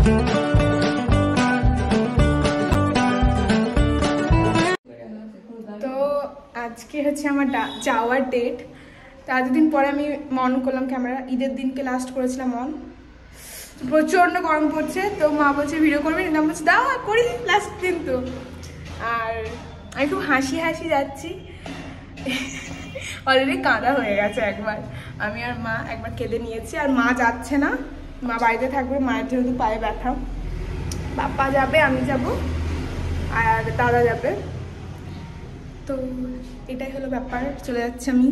তো আজকে হচ্ছে আমার যাওয়ার ডেট। তো এতদিন পরে আমি মন করলাম ক্যামেরা। ঈদের দিনকে লাস্ট করেছিলাম মন। প্রচণ্ড গরম পড়ছে, তো মা বলছে ভিডিও করবে, আমি বলছি দাও করি লাস্ট দিন তো। আর আমি খুব হাসি হাসি যাচ্ছি, অলরেডি কাঁদা হয়ে গেছে একবার। আমি আর মা একবার কেঁদে নিয়েছি, আর মা যাচ্ছে না, মা বাড়িতে থাকবে। মায়ের যেহেতু পায়ে ব্যথা, বাপ্পা যাবে, আমি যাব, আর দাদা যাবে। তো এটাই হলো ব্যাপার, চলে যাচ্ছে আমি।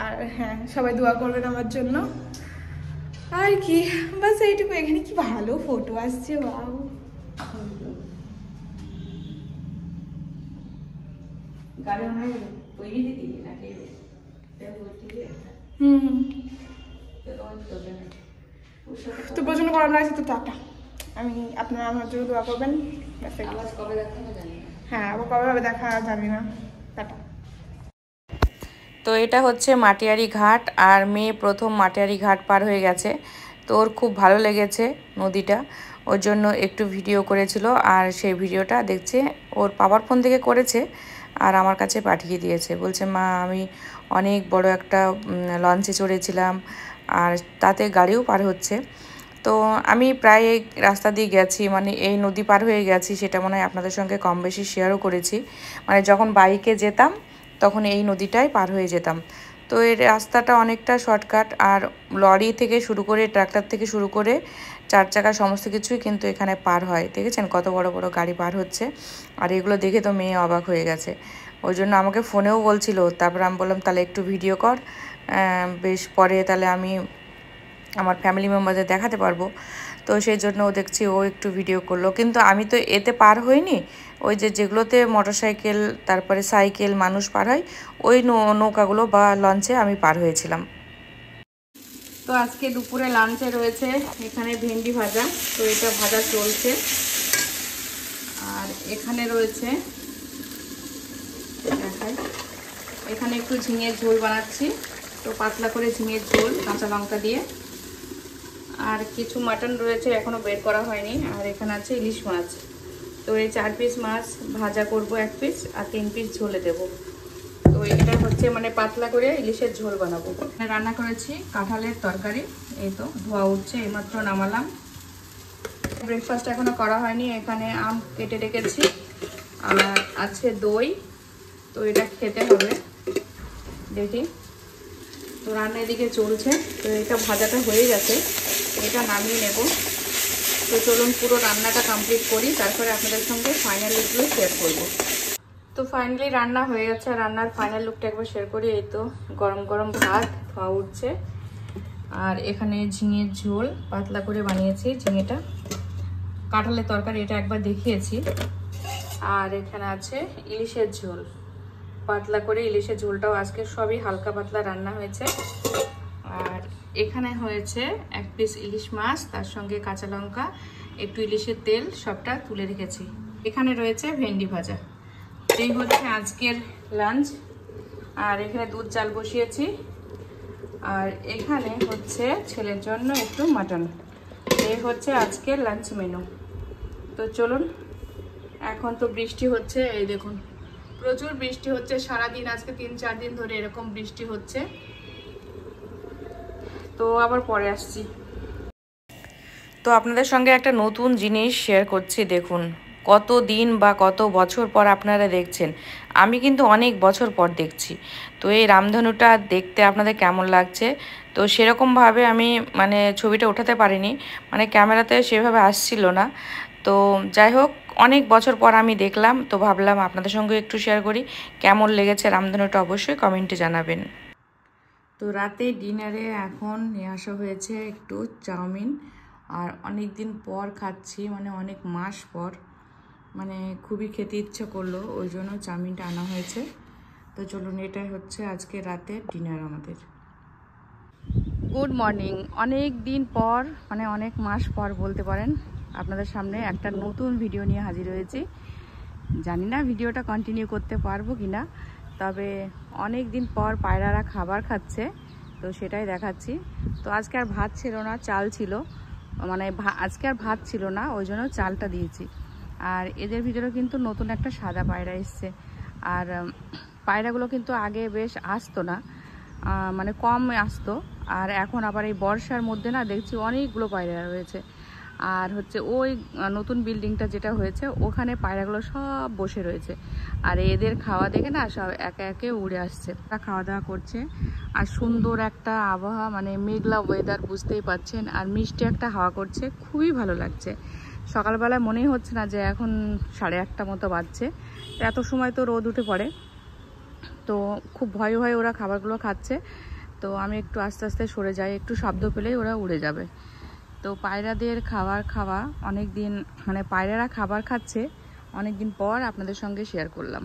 আর হ্যাঁ, সবাই দোয়া করবেন আমার জন্য। আর কি বাস এইটুকু। এখানে কি ভালো ফটো আসছে, বাউ। তো প্রচন্ড গরম লাগছে। তো টাটা, আমি আপনারা আমার জন্য দোয়া করবেন। হ্যাঁ, আবার কবে হবে দেখা জানি না। টাটা। তো এটা হচ্ছে মাটিয়ারি ঘাট, আর মেয়ে প্রথম মাটিয়ারি ঘাট পার হয়ে গেছে। তো ওর খুব ভালো লেগেছে নদীটা, ওর জন্য একটু ভিডিও করেছিল। আর সেই ভিডিওটা দেখছে, ওর বাবার ফোন থেকে করেছে আর আমার কাছে পাঠিয়ে দিয়েছে। বলছে মা আমি অনেক বড় একটা লঞ্চে চড়েছিলাম, আর তাতে গাড়িও পার হচ্ছে। তো আমি প্রায় এই রাস্তা দিয়ে গেছি, মানে এই নদী পার হয়ে গেছি, সেটা মনে হয় আপনাদের সঙ্গে কম বেশি শেয়ারও করেছি। মানে যখন বাইকে যেতাম তখন এই নদীটাই পার হয়ে যেতাম। তো এই রাস্তাটা অনেকটা শর্টকাট, আর লরি থেকে শুরু করে ট্রাক্টর থেকে শুরু করে 4 চাকা সমস্ত কিছুই কিন্তু এখানে পার হয়। দেখেছেন কত বড় বড় গাড়ি পার হচ্ছে, আর এগুলো দেখে তো মেয়ে অবাক হয়ে গেছে। ওই জন্য আমাকে ফোনেও বলছিল, তারপর আমি বললাম তাহলে একটু ভিডিও কর, বেশ পরে তাহলে আমি আমার ফ্যামিলি মেম্বারদের দেখাতে পারবো। তো সেই জন্য ও দেখছি ও একটু ভিডিও করলো, কিন্তু আমি তো এতে পার হইনি। ওই যেগুলোতে মোটরসাইকেল তারপরে সাইকেল মানুষ পার হয়, ওই নৌকাগুলো বা লঞ্চে আমি পার হয়েছিলাম। তো আজকে দুপুরে লাঞ্চে রয়েছে এখানে ভেন্ডি ভাজা, তো এটা ভাজা চলছে। আর এখানে রয়েছে দেখাই, এখানে একটু ঝিঙের ঝোল বানাচ্ছি, তো পাতলা করে ঝিঙের ঝোল কাঁচা লঙ্কা দিয়ে। আর কিছু মাটন রয়েছে, এখনো বের করা হয়নি। আর এখানে আছে ইলিশ মাছ, তো এই 4 পিস মাছ ভাজা করব 1 পিস, আর 3 পিস ঝোলে দেব। তো এটা হচ্ছে মানে পাতলা করে ইলিশের ঝোল বানাবো। রান্না করেছি কাঁঠালের তরকারি, এই তো ধোয়া উঠছে, এইমাত্র নামালাম। ব্রেকফাস্ট এখনো করা হয়নি। এখানে আম কেটে রেখেছি, আর আছে দই, তো এটা খেতে হবে দেখি। তো রান্না এদিকে চলছে, তো এটা ভাজাটা হয়ে গেছে, এটা নামিয়ে নেব। তো চলুন পুরো রান্নাটা কমপ্লিট করি, তারপরে আপনাদের সঙ্গে ফাইনাল লুকগুলো শেয়ার করব। তো ফাইনালি রান্না হয়ে গেছে, রান্নার ফাইনাল লুকটা একবার শেয়ার করি। এই তো গরম গরম ভাত ধোয়া উঠছে, আর এখানে ঝিঙের ঝোল পাতলা করে বানিয়েছি ঝিঙেটা। কাঁঠালের তরকারি এটা একবার দেখিয়েছি। আর এখানে আছে ইলিশের ঝোল, পাতলা করে ইলিশের ঝোলটাও আজকে সবই হালকা পাতলা রান্না হয়েছে। আর এখানে হয়েছে 1 পিস ইলিশ মাছ, তার সঙ্গে কাঁচা লঙ্কা, একটু ইলিশের তেল, সবটা তুলে রেখেছি। এখানে রয়েছে ভেন্ডি ভাজা। এই হচ্ছে আজকের লাঞ্চ। আর এখানে দুধ চাল বসিয়েছি, আর এখানে হচ্ছে ছেলের জন্য একটু মাটন। এই হচ্ছে আজকের লাঞ্চ মেনু। তো চলুন, এখন তো বৃষ্টি হচ্ছে, এই দেখুন প্রচুর বৃষ্টি হচ্ছে সারাদিন, আজকে 3-4 দিন ধরে এরকম বৃষ্টি হচ্ছে। তো আবার পরে আসছি। তো আপনাদের সঙ্গে একটা নতুন জিনিস শেয়ার করছি, দেখুন কত দিন বা কত বছর পর আপনারা দেখছেন, আমি কিন্তু অনেক বছর পর দেখছি। তো এই রামধনুটা দেখতে আপনাদের কেমন লাগছে? তো সেরকমভাবে আমি মানে ছবিটা ওঠাতে পারিনি, মানে ক্যামেরাতে সেভাবে আসছিল না। তো যাই হোক, অনেক বছর পর আমি দেখলাম, তো ভাবলাম আপনাদের সঙ্গে একটু শেয়ার করি। কেমন লেগেছে রামধনুটা অবশ্যই কমেন্টে জানাবেন। তো রাতে ডিনারে এখন নিয়ে আসা হয়েছে একটু চাউমিন, আর অনেক দিন পর খাচ্ছি, মানে অনেক মাস পর, মানে খুবই খেতে ইচ্ছে করলো, ওই জন্য চাউমিনটা আনা হয়েছে। তো চলুন, এটাই হচ্ছে আজকে রাতের ডিনার আমাদের। Good morning. অনেক দিন পর, মানে অনেক মাস পর বলতে পারেন, আপনাদের সামনে একটা নতুন ভিডিও নিয়ে হাজির হয়েছি। জানি না ভিডিওটা কন্টিনিউ করতে পারবো কি না, তবে অনেক দিন পর পায়রারা খাবার খাচ্ছে, তো সেটাই দেখাচ্ছি। তো আজকে আর ভাত ছিল না, চাল ছিল, মানে আজকে আর ভাত ছিল না, ওই জন্য চালটা দিয়েছি। আর এদের ভিতরে কিন্তু নতুন একটা সাদা পায়রা এসছে। আর পায়রাগুলো কিন্তু আগে বেশ আসতো না, মানে কম আসতো। আর এখন আবার এই বর্ষার মধ্যে না দেখছি অনেকগুলো পায়রা রয়েছে। আর হচ্ছে ওই নতুন বিল্ডিংটা যেটা হয়েছে ওখানে পায়রাগুলো সব বসে রয়েছে। আর এদের খাওয়া দেখে না সব একে একে উড়ে আসছে, খাওয়া দাওয়া করছে। আর সুন্দর একটা আবহাওয়া, মানে মেঘলা ওয়েদার, বুঝতেই পাচ্ছেন। আর মিষ্টি একটা হাওয়া করছে, খুবই ভালো লাগছে। সকালবেলায় মনেই হচ্ছে না যে এখন 8:30 মতো বাজছে। এত সময় তো রোদ উঠে পড়ে, তো খুব ভয়ে ভয়ে ওরা খাবারগুলো খাচ্ছে। তো আমি একটু আস্তে আস্তে সরে যাই, একটু শব্দ পেলেই ওরা উড়ে যাবে। তো পায়রাদের খাওয়া অনেক দিন, মানে পায়রারা খাবার খাচ্ছে অনেক দিন পর আপনাদের সঙ্গে শেয়ার করলাম।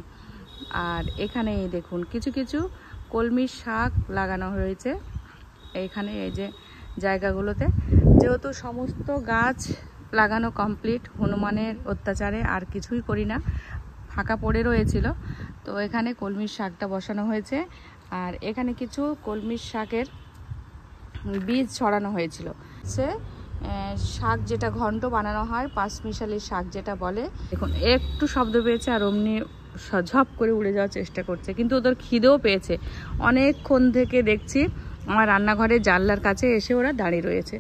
আর এখানে দেখুন কিছু কিছু কলমির শাক লাগানো হয়েছে এইখানে, এই যে জায়গাগুলোতে। যেহেতু সমস্ত গাছ লাগানো কমপ্লিট, হনুমানের অত্যাচারে আর কিছুই করি না, ফাঁকা পড়ে রয়েছিল, তো এখানে কলমির শাকটা বসানো হয়েছে। আর এখানে কিছু কলমির শাকের বীজ ছড়ানো হয়েছিল। সে শাক যেটা ঘন্ট বানানো হয়, পাঁচমিশালি শাক যেটা বলে। দেখুন একটু শব্দ পেয়েছে আর অমনি ঝপ করে উড়ে যাওয়ার চেষ্টা করছে, কিন্তু ওদের খিদেও পেয়েছে। অনেকক্ষণ থেকে দেখছি আমার রান্নাঘরের জানলার কাছে এসে ওরা দাঁড়িয়ে রয়েছে।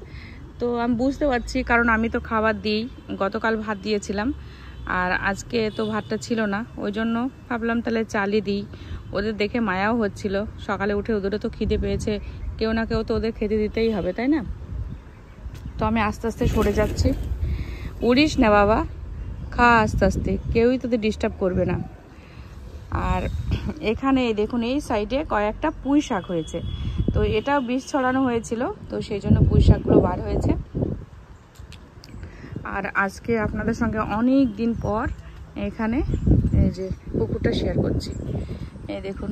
তো আমি বুঝতে পারছি, কারণ আমি তো খাবার দিই, গতকাল ভাত দিয়েছিলাম আর আজকে তো ভাতটা ছিল না, ওই জন্য ভাবলাম তাহলে চালই দিই। ওদের দেখে মায়াও হচ্ছিল, সকালে উঠে ওদেরও তো খিদে পেয়েছে, কেউ না কেউ তো ওদের খেতে দিতেই হবে, তাই না? তো আমি আস্তে আস্তে সরে যাচ্ছি। উড়িস না বাবা, খা আস্তে আস্তে, কেউই তোদের ডিস্টার্ব করবে না। আর এখানে দেখুন এই সাইডে কয়েকটা পুঁই শাক হয়েছে, তো এটাও বীজ ছড়ানো হয়েছিল, তো সেই জন্য পুঁই শাকগুলো বার হয়েছে। আর আজকে আপনাদের সঙ্গে অনেক দিন পর এখানে এই যে পুকুরটা শেয়ার করছি। এই দেখুন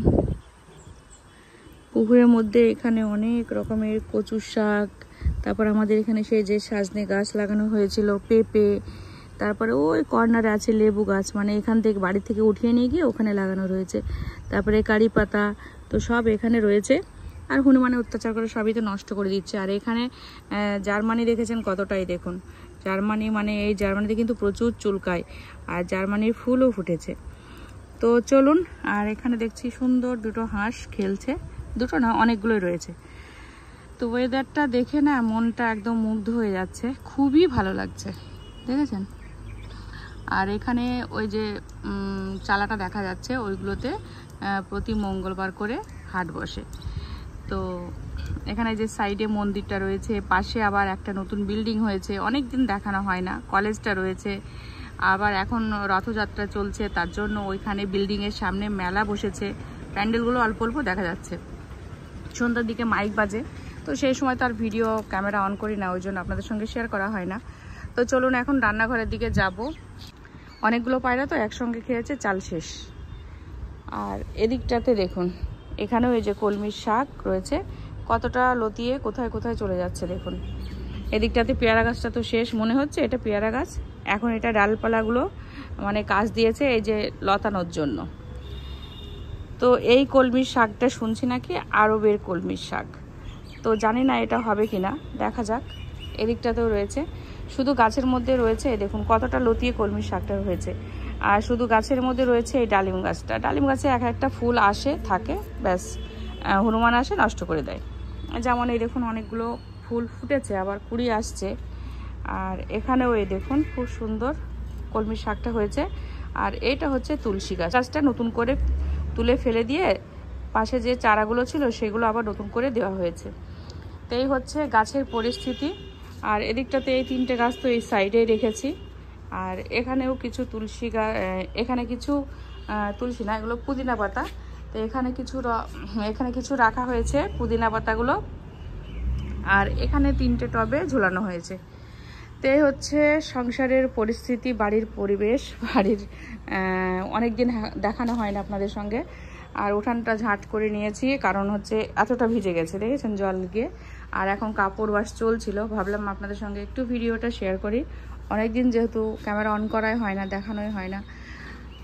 পুকুরের মধ্যে এখানে অনেক রকমের কচু শাক, তারপর আমাদের এখানে সেই যে সজনে গাছ লাগানো হয়েছিল, পেঁপে, তারপরে ওই কর্নারে আছে লেবু গাছ, মানে এখান থেকে বাড়ি থেকে উঠিয়ে নিয়ে গিয়ে ওখানে লাগানো রয়েছে। তারপরে কারি পাতা, তো সব এখানে রয়েছে। আর হনুমানের অত্যাচার করে সবই তো নষ্ট করে দিচ্ছে। আর এখানে জার্মানি দেখেছেন কতটাই, দেখুন জার্মানি, মানে এই জার্মানিতে কিন্তু প্রচুর চুলকায়, আর জার্মানির ফুলও ফুটেছে। তো চলুন। আর এখানে দেখছি সুন্দর দুটো হাঁস খেলছে, দুটো না অনেকগুলোই রয়েছে। তো ওয়েদারটা দেখে না মনটা একদম মুগ্ধ হয়ে যাচ্ছে, খুবই ভালো লাগছে, দেখেছেন? আর এখানে ওই যে চালাটা দেখা যাচ্ছে, ওইগুলোতে প্রতি মঙ্গলবার করে হাট বসে। তো এখানে যে সাইডে মন্দিরটা রয়েছে, পাশে আবার একটা নতুন বিল্ডিং হয়েছে, অনেক দিন দেখানো হয় না, কলেজটা রয়েছে। আবার এখন রথযাত্রা চলছে, তার জন্য ওইখানে বিল্ডিংয়ের সামনে মেলা বসেছে, প্যান্ডেলগুলো অল্প অল্প দেখা যাচ্ছে। সন্ধ্যার দিকে মাইক বাজে, তো সেই সময় তো আর ভিডিও ক্যামেরা অন করি না, ওই জন্য আপনাদের সঙ্গে শেয়ার করা হয় না। তো চলুন এখন রান্নাঘরের দিকে যাব। অনেকগুলো পায়রা তো একসঙ্গে খেয়েছে, চাল শেষ। আর এদিকটাতে দেখুন এখানেও এই যে কলমির শাক রয়েছে, কতটা লতিয়ে কোথায় কোথায় চলে যাচ্ছে দেখুন। এদিকটাতে পেয়ারা গাছটা তো শেষ, মনে হচ্ছে এটা পেয়ারা গাছ। এখন এটা ডালপালাগুলো মানে কাজ দিয়েছে এই যে লতানোর জন্য। তো এই কলমির শাকটা শুনছি নাকি আরবের কলমির শাক, তো জানি না এটা হবে কিনা, দেখা যাক। এদিকটাতেও রয়েছে, শুধু গাছের মধ্যে রয়েছে, দেখুন কতটা লতিয়ে কলমির শাকটা হয়েছে। আর শুধু গাছের মধ্যে রয়েছে এই ডালিম গাছটা। ডালিম গাছে এক একটা ফুল আসে থাকে, ব্যাস হনুমান আসে নষ্ট করে দেয়। যেমন এই দেখুন অনেকগুলো ফুল ফুটেছে, আবার কুড়ি আসছে। আর এখানেও এই দেখুন খুব সুন্দর কলমির শাকটা হয়েছে। আর এটা হচ্ছে তুলসী গাছ, গাছটা নতুন করে তুলে ফেলে দিয়ে পাশে যে চারাগুলো ছিল সেগুলো আবার নতুন করে দেওয়া হয়েছে। তো এই হচ্ছে গাছের পরিস্থিতি। আর এদিকটাতে এই তিনটে গাছ তো এই সাইডেই রেখেছি। আর এখানেও কিছু তুলসী গাছ, এখানে কিছু তুলসী না, এগুলো পুদিনা পাতা। তো এখানে কিছু রাখা হয়েছে পুদিনা পাতাগুলো। আর এখানে 3টে টবে ঝুলানো হয়েছে। তো এই হচ্ছে সংসারের পরিস্থিতি, বাড়ির পরিবেশ, বাড়ির অনেক দিন দেখানো হয় না আপনাদের সঙ্গে। আর উঠানটা ঝাঁট করে নিয়েছি, কারণ হচ্ছে এতটা ভিজে গেছে, দেখেছেন জল গিয়ে। আর এখন কাপড় ওয়াশ চলছিল, ভাবলাম আপনাদের সঙ্গে একটু ভিডিওটা শেয়ার করি। অনেক দিন যেহেতু ক্যামেরা অন করাই হয় না, দেখানোই হয় না,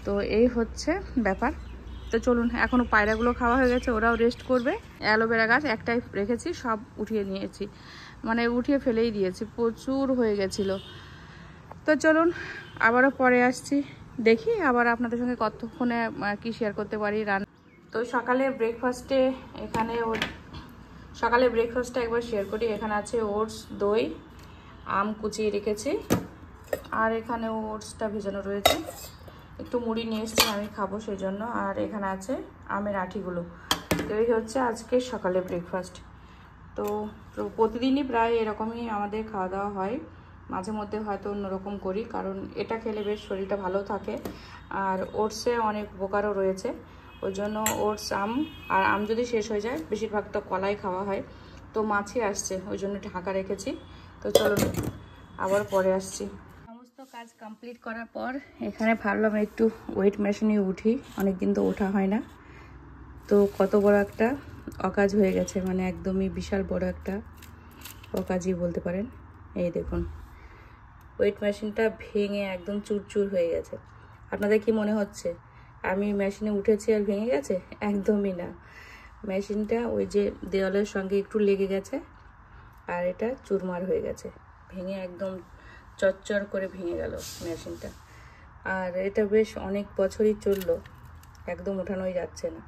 তো এই হচ্ছে ব্যাপার। তো চলুন, এখনও পায়রাগুলো খাওয়া হয়ে গেছে, ওরাও রেস্ট করবে। অ্যালোভেরা গাছ একটাই রেখেছি, সব উঠিয়ে নিয়েছি, মানে উঠিয়ে ফেলেই দিয়েছি, প্রচুর হয়ে গেছিলো। তো চলুন আবারও পরে আসছি, দেখি আবার আপনাদের সঙ্গে কতক্ষণে কি শেয়ার করতে পারি রান্না। তো সকালে ব্রেকফাস্টে একবার শেয়ার করি। এখানে আছে ওটস, দই, আম কুচিয়ে রেখেছি, আর এখানে ওটসটা ভেজানো রয়েছে। একটু মুড়ি নিয়ে এসেছি আমি খাবো সেই জন্য। আর এখানে আছে আমের আঁটিগুলো। তো এই হচ্ছে আজকে সকালে ব্রেকফাস্ট। তো প্রতিদিনই প্রায় এরকমই আমাদের খাওয়া দাওয়া হয়, মাঝে মধ্যে হয়তো অন্যরকম করি, কারণ এটা খেলে বেশ শরীরটা ভালো থাকে। আর ওটসে অনেক উপকারও রয়েছে, ওই জন্য ওটস, আর আম যদি শেষ হয়ে যায় বেশিরভাগটা কলাই খাওয়া হয়। তো মাছই আসছে, ওই জন্য ঢাকা রেখেছি। তো চলুন আবার পরে আসছি। সমস্ত কাজ কমপ্লিট করার পর এখানে ভাবলাম একটু ওয়েট মেশিনে উঠি, অনেকদিন তো ওঠা হয় না। তো কত বড় একটা অকাজ হয়ে গেছে, মানে একদমই বিশাল বড় একটা অকাজই বলতে পারেন। এই দেখুন ওয়েট মেশিনটা ভেঙে একদম চুরচুর হয়ে গেছে। আপনাদের কি মনে হচ্ছে আমি মেশিনে উঠেছি আর ভেঙে গেছে? একদমই না, মেশিনটা ওই যে দেওয়ালের সঙ্গে একটু লেগে গেছে আর এটা চুরমার হয়ে গেছে, ভেঙে একদম চচ্চর করে ভেঙে গেল মেশিনটা। আর এটা বেশ অনেক বছরই চললো, একদম ওঠানোই যাচ্ছে না।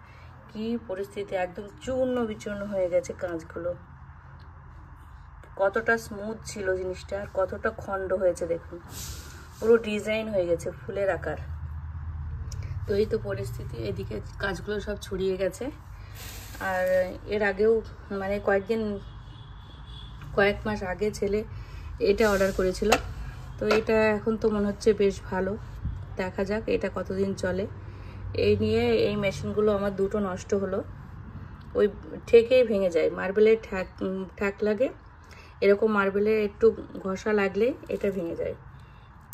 কি পরিস্থিতি, একদম চূর্ণ বিচূর্ণ হয়ে গেছে কাঁচগুলো। কতটা স্মুথ ছিল জিনিসটা, আর কতটা খণ্ড হয়েছে দেখুন, পুরো ডিজাইন হয়ে গেছে ফুলের আকার। তো এই তো পরিস্থিতি, এদিকে কাজগুলো সব ছড়িয়ে গেছে। আর এর আগেও মানে কয়েক মাস আগে ছেলে এটা অর্ডার করেছিল। তো এটা এখন তো মনে হচ্ছে বেশ ভালো, দেখা যাক এটা কতদিন চলে। এই নিয়ে এই মেশিনগুলো আমার দুটো নষ্ট হলো, ওই ঠেকেই ভেঙে যায়। মার্বেলের ঠ্যাক লাগে, এরকম মার্বেলে একটু ঘষা লাগলে এটা ভেঙে যায়।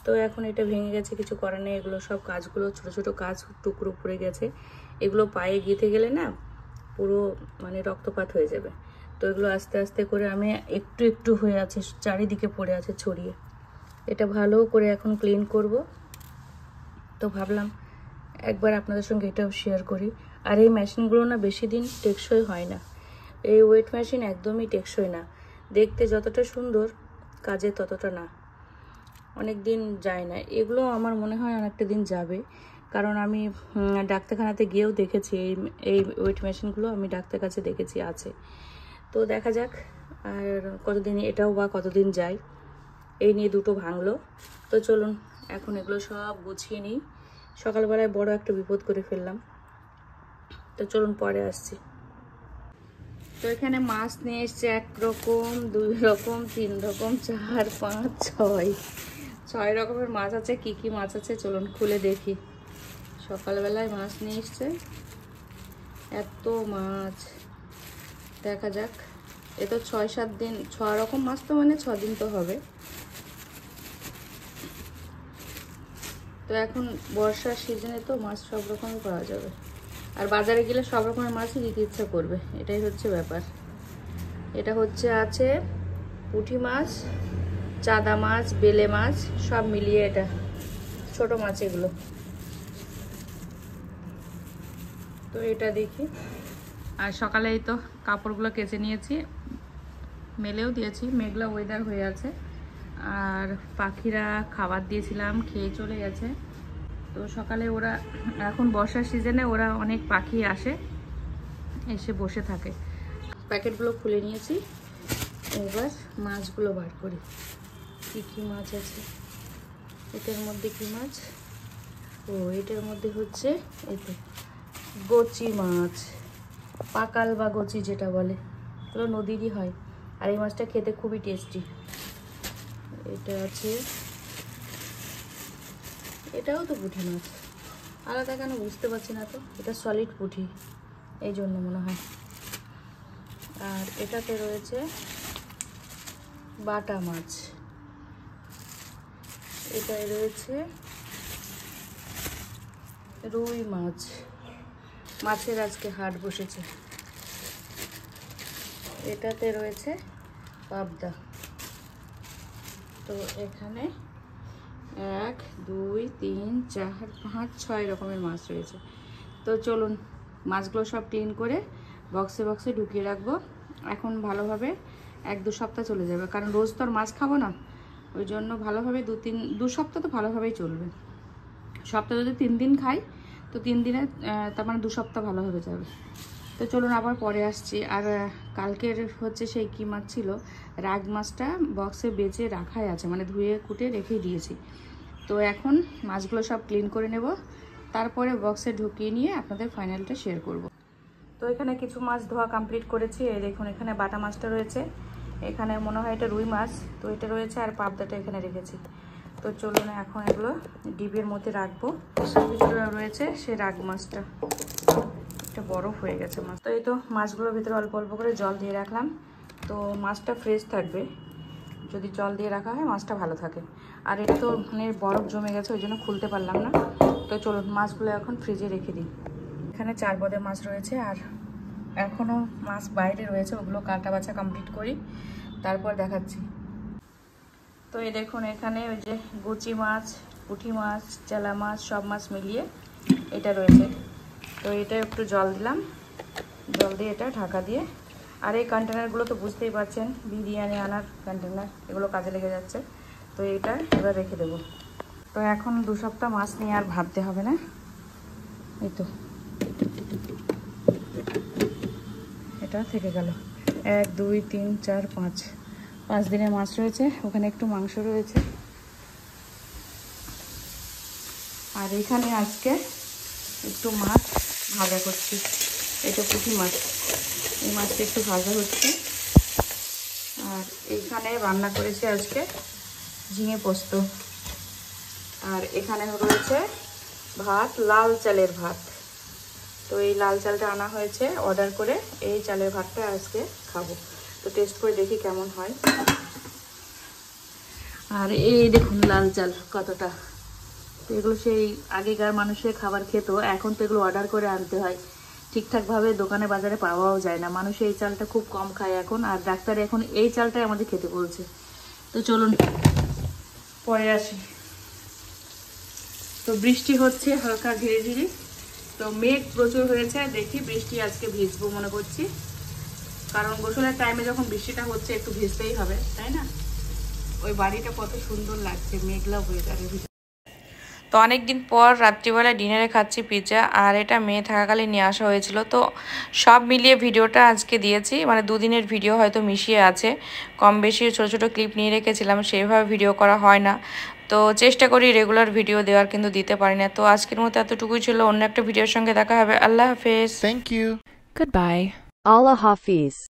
তো এখন এটা ভেঙে গেছে, কিছু করার নেই। এগুলো সব কাজগুলো ছোট ছোট কাজ টুকরো পড়ে গেছে, এগুলো পায়ে গেঁথে গেলে না পুরো মানে রক্তপাত হয়ে যাবে। তো এগুলো আস্তে আস্তে করে আমি একটু একটু হয়ে আছে, চারিদিকে পড়ে আছে ছড়িয়ে, এটা ভালো করে এখন ক্লিন করব। তো ভাবলাম একবার আপনাদের সঙ্গে এটাও শেয়ার করি। আর এই মেশিনগুলো না বেশি দিন টেকসই হয় না, এই ওয়েট মেশিন একদমই টেকসই না। দেখতে যতটা সুন্দর, কাজে ততটা না, অনেক দিন যায় না। এগুলো আমার মনে হয় অনেকটা দিন যাবে, কারণ আমি ডাক্তারখানাতে গিয়েও দেখেছি এই ওয়েট মেশিনগুলো, আমি ডাক্তার কাছে দেখেছি আছে। তো দেখা যাক আর কতদিন এটাও বা কতদিন যায়। এই নিয়ে দুটো ভাঙলো। তো চলুন এখন এগুলো সব গুছিয়ে নিই, সকালবেলায় বড় একটা বিপদ করে ফেললাম। তো চলুন পরে আসছি। তো এখানে মাছ নিয়ে এসছে 1 রকম, 2 রকম, 3 রকম, 4, 5, 6 রকমের মাছ আছে। কি কি মাছ আছে চলুন খুলে দেখি। সকালবেলায় মাছ নিয়ে এসছে, এত মাছ, দেখা যাক। এ তো 6-7 দিন, 6 রকম মাছ, তো মানে 6 দিন তো হবে। তো এখন বর্ষার সিজনে তো মাছ সব রকমই পাওয়া যাবে, আর বাজারে গেলে সব রকমের মাছই দিতে ইচ্ছা করবে, এটাই হচ্ছে ব্যাপার। এটা হচ্ছে আছে পুঁটি মাছ, চাদা মাছ, বেলে মাছ, সব মিলিয়ে এটা ছোট মাছ এগুলো। তো এটা দেখি। আর সকালেই তো কাপড়গুলো কেচে নিয়েছি, মেলেও দিয়েছি, মেঘলা ওয়েদার হয়ে আছে। আর পাখিরা খাবার দিয়েছিলাম, খেয়ে চলে গেছে। তো সকালে ওরা, এখন বর্ষার সিজনে ওরা অনেক পাখি আসে, এসে বসে থাকে। প্যাকেটগুলো খুলে নিয়েছি, এবার মাছগুলো বার করি। কি কি মাছ আছে এটার মধ্যে? কি মাছ? ও এটার মধ্যে হচ্ছে এতে গচি মাছ, পাকাল বা গচি যেটা বলে, এগুলো নদীরই হয়। আর এই মাছটা খেতে খুবই টেস্টি। এটা আছে, এটাও তো পুঁটি মাছ, আলাদা কেন বুঝতে পারছি না তো। এটা সলিড পুঁটি, এই জন্য মনে হয়। আর এটাতে রয়েছে বাটা মাছ, এটায় রয়েছে রুই মাছ। মাছের আজকে হাট বসেছে। এটাতে রয়েছে পাবদা। তো এখানে 1, 2, 3, 4, 5, 6 রকমের মাছ রয়েছে। তো চলুন মাছগুলো সব ক্লিন করে বক্সে বক্সে ঢুকিয়ে রাখবো। এখন ভালোভাবে 1-2 সপ্তাহ চলে যাবে, কারণ রোজ তো আর মাছ খাবো না। ওই জন্য ভালোভাবে 2 সপ্তাহ তো ভালোভাবেই চলবে। সপ্তাহে যদি 3 দিন খাই তো 3 দিনে তার মানে 2 সপ্তাহ ভালোভাবে যাবে। তো চলুন আবার পরে আসছি। আর কালকের হচ্ছে সেই কী মাছ ছিল, রাগ মাছটা বক্সে বেঁচে রাখাই আছে, মানে ধুয়ে কুটে রেখেই দিয়েছি। তো এখন মাছগুলো সব ক্লিন করে নেব, তারপরে বক্সে ঢুকিয়ে নিয়ে আপনাদের ফাইনালটা শেয়ার করব। তো এখানে কিছু মাছ ধোয়া কমপ্লিট করেছি। এই দেখুন এখানে বাটা মাছটা রয়েছে, এখানে মনে হয় এটা রুই মাছ, তো এটা রয়েছে, আর পাবদাটা এখানে রেখেছি। তো চলুন এখন এগুলো ডিবের মধ্যে রাখবো। ভিতরে রয়েছে সে রাগ মাছটা, এটা বরফ হয়ে গেছে মাছ। তো এই তো মাছগুলোর ভিতরে অল্প অল্প করে জল দিয়ে রাখলাম, তো মাছটা ফ্রেশ থাকবে যদি জল দিয়ে রাখা হয়, মাছটা ভালো থাকে। আর এটা তো মানে বরফ জমে গেছে, ওই জন্য খুলতে পারলাম না। তো চলুন মাছগুলো এখন ফ্রিজে রেখে দিই। এখানে 4 বোঁদে মাছ রয়েছে, আর এখনও মাছ বাইরে রয়েছে, ওগুলো কাটা বাছা কমপ্লিট করি, তারপর দেখাচ্ছি। তো এই দেখুন এখানে ওই যে গুচি মাছ, পুঁটি মাছ, চেলা মাছ, সব মাছ মিলিয়ে এটা রয়েছে। তো এটা একটু জল দিলাম, জল দিয়ে এটা ঢাকা দিয়ে, আর এই কন্টেনারগুলো তো বুঝতেই পারছেন বিরিয়ানি আনার কন্টেনার, এগুলো কাজে লেগে যাচ্ছে। তো এটা এবার রেখে দেবো। তো এখন 2 সপ্তাহ মাছ নিয়ে আর ভাবতে হবে না। এই তো এটা থেকে গেল 1 2 3 4 5 দিনের মাছ রয়েছে, ওখানে একটু মাংস রয়েছে। আর এখানে আজকে একটু মাছ ভাজা করছি, এটা পুঁটি মাছ, এই মাছটা একটু ভাজা হচ্ছে। আর এইখানে রান্না করেছি আজকে ঝিঙে পোস্ত। আর এখানে রয়েছে ভাত, লাল চালের ভাত। তো এই লাল চালটা আনা হয়েছে অর্ডার করে, এই চালের ভাতটা আজকে খাবো। তো টেস্ট করে দেখি কেমন হয়। আর এই দেখুন লাল চাল কতটা, তো এগুলো সেই আগেকার মানুষের খাবার খেত, এখন তো এগুলো অর্ডার করে আনতে হয়, ঠিকঠাকভাবে দোকানে বাজারে পাওয়াও যায় না। মানুষ এই চালটা খুব কম খায় এখন, আর ডাক্তার এখন এই চালটাই আমাদের খেতে বলছে। তো চলুন পরে আসি। তো বৃষ্টি হচ্ছে হালকা ধীরে ধীরে, তো মেঘ প্রচুর হয়েছে, দেখি বৃষ্টি আজকে ভিজবো মনে করছি, কারণ গোসলের টাইমে যখন বৃষ্টিটা হচ্ছে একটু ভিজতেই হবে, তাই না? ওই বাড়িটা কত সুন্দর লাগছে মেঘলা ওয়েদারের ভিতরে। তো অনেক দিন পর রাত্রিবেলা ডিনারে খাচ্ছি পিৎজা, আর এটা মেয়ে থাকাকালীন নিয়ে আসা হয়েছিল। তো সব মিলিয়ে ভিডিওটা আজকে দিয়েছি, মানে 2 দিনের ভিডিও হয়তো মিশিয়ে আছে, কম বেশি ছোটো ছোটো ক্লিপ নিয়ে রেখেছিলাম, সেইভাবে ভিডিও করা হয় না। তো চেষ্টা করি রেগুলার ভিডিও দেওয়ার, কিন্তু দিতে পারি না। তো আজকের মতো এতটুকুই ছিল, অন্য একটা ভিডিওর সঙ্গে দেখা হবে। আল্লাহ হাফেজ। Thank you. Goodbye. Allah Hafiz.